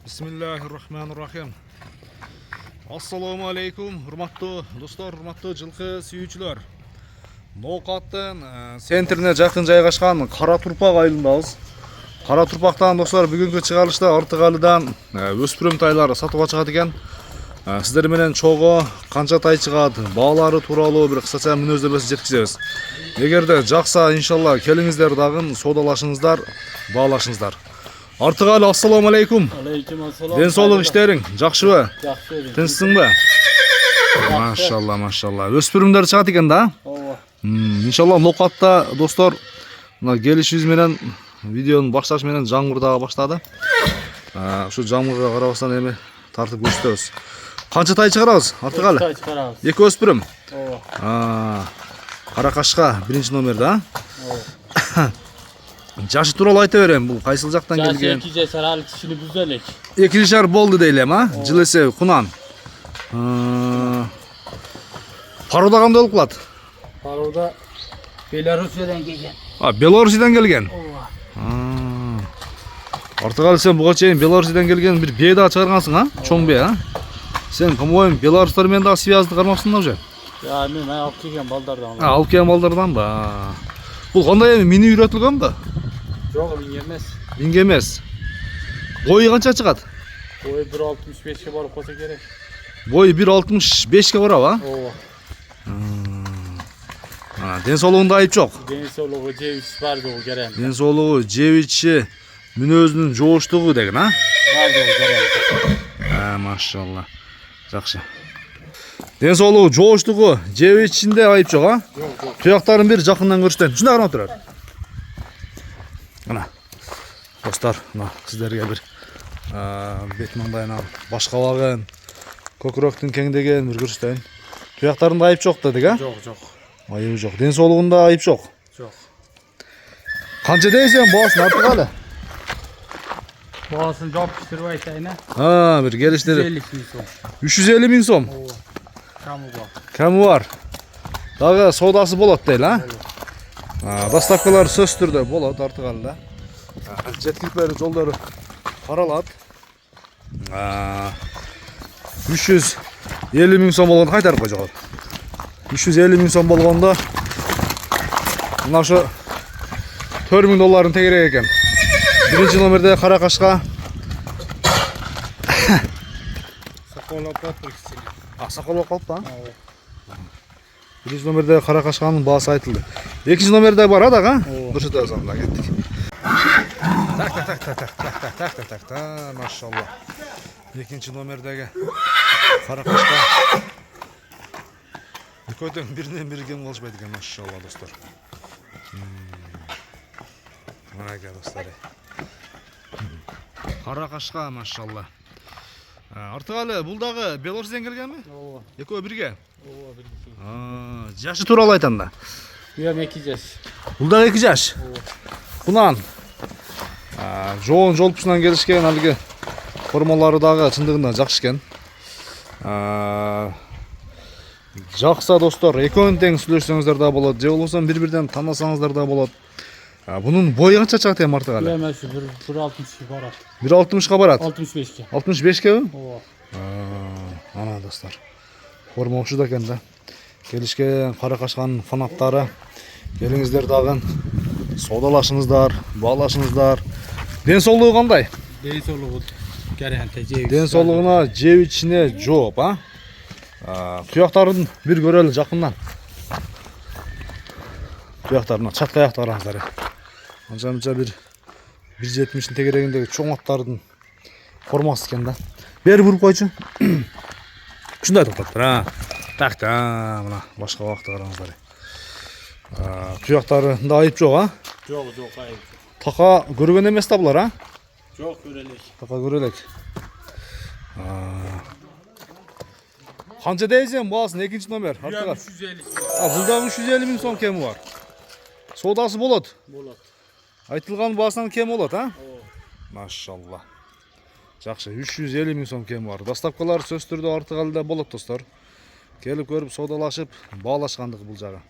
Bismillahirrahmanirrahim. Assalamu alaikum, hurmatlı dostlar, hurmatlı жылқы сүйүүчүлөр. Ноокаттын центрине жакын жайгашкан Кара Турпак айылындабыз. Кара Турпактан достор бүгүнкү чыгарылышта Артыгалыдан өспүрүм тайлар сатууга чыгат экен. Сиздер менен чогуу канча тай чыгат, баалары тууралуу бир кысача мүнөздөмөсүн жеткизебиз. Эгерде жакса, иншалла келиңиздер дагы соодалашыңыздар, баалашыңыздар. Артыгалы, ассаламу алейкум. Алейкум ассалам. Ден соолук иштериң жакшыбы? Жакшы. Тынчсыңбы? Машалла, машалла. Өспүрүмдөр чыгат экен да? Ооба. Иншалла Ноокатта достор, мына келишибиз менен видеонун башташ менен жамгыр дагы баштады. Ушу жамгырга карабастан эми тартып көрсөтөбүз. Канча тай чыгарабыз, Артыгалы? Тай чыгарабыз. Эки өспүрүм. Ооба. Кара кашка биринчи номерде, Ооба. Жашы тууралуу айта берем, бул кайсыл жактан келген? Жашы 2 жашар, алы кичине бүзө элек. 2 жашар болду дейлем, Жыл эсеби кунан. Парода кандай болуп калат? Парода Белоруссиядан келген. Белоруссиядан келген. Ооба. Артыгалы, сен буга чейин Белоруссиядан келген бир бие дагы чыгаргансың, чоң бие, Сен, по-моему, белорустар менен дагы связды кармаксың да уже? Мен алып келген балдардан. Алып келген балдарданбы? Бул кандай эми мини үйрөтүлгөнбү? Жок, миң эмес. Миң эмес. Бою канча чыгат? Бою 1.65 барып калса керек. Бою 1.65 барабы? Ооба. Ден соолугунда айып жок. Ден соолугу жебич бар догу керек. Ден соолугу жебичи, мүнөзүнүн жооштугу деген, Бар догу керек. Машалла. Жакшы. Ден соолугу жооштугу, жебичинде айып жок, Жок. Туяктарын бир жакындан көрсөтөйүн. Ушундай карап турар. Мына. Достор, мына сиздерге бир бет маңдайынан баш кабагын, көкүрөктүн кеңдеген бир көрсөтөйүн. Туяктарында айып жок дедик, Жок. Айыбы жок. Ден соолугунда айып жок. Жок. Канча дейсең баасын, Артыгалы? Баасын жапыштырып айтайын. Бир келиштирип 150 000 сом. 350 000 сом. Ооба. Камы бар. Кемі бар? Дагы соодасы болот дейли, Доставкалар сөз түрдө болот Артыгалыда. Жеткиликтер жолдору каралат. 350 000 сом болгондо кайтарып кой жогот. 350 000 сом болгондо мына ошо $4000 тегерек экен. Биринчи номерде кара кашка. Саколоп калып. Саколоп калыпты, Ооба. Биринчи номерде кара кашканын баасы айтылды. Экинчи номерде бар дагы, көрсөтөбүз анда кеттик. Так, машалла. Экинчи номердеги кара кашка. Экөөдөн биринен бири кем болушпайт экен, машалла достор. Мына достор. Кара кашка, машалла. Артыгалы, бул дагы Белоруссиядан келгенби? Ооба. Экөө бирге? Ооба, бирге. Жашы тууралуу айтанда. Бул 2 жаш. Бул дагы 2 жаш. Кунан. Жоон жолпусунан келишкен, алиги формалары дагы чындыгында жакшы экен. Жакса достор, экөөнүн тең сүйлөшсөңүздөр да болот, же болбосо бири-бирден таанасаңыздар да болот. Бунун бою канча чыгат эми, Артыгалы? Эми ушу 1.60 барат. 1.60 барат. 65 ке. 65кеби? Ооба. Ана достор. Форма ушуда экен да. Келишкен кара кашканын фанаттары. Келиңиздер дагы соодалашыңыздар, баалашыңыздар. Ден соолугу кандай? Ден соолугу керенте жебич. Ден соолугуна жебичине жооп, Туяктарын бир көрөлү жакындан. Туяктарына чатка аякты караңыздар. Анча бир 170 тегерегиндеги чоң аттардын формасы экен да. Бери буруп койчу. Ушундай токтоптур, Так, мына башка убакта караңыздар. Туяктарында айып жок, Жок, айып. Така көргөн эмес да булар, Жок, көрөлүк. Така көрөлүк. Канча дейсең баасын, экинчи номер? 350. Бул дагы 350 000 сом кеми бар. Соодасы болот. Болот. Айтылган баасынан кем болот, Ооба. Машалла. Жакшы, 350 000 сом кем бар. Доставкалар сөз түрдө Артыгалыда болот достор. Келип көрүп соодалашып, баалашкандык бул жагы.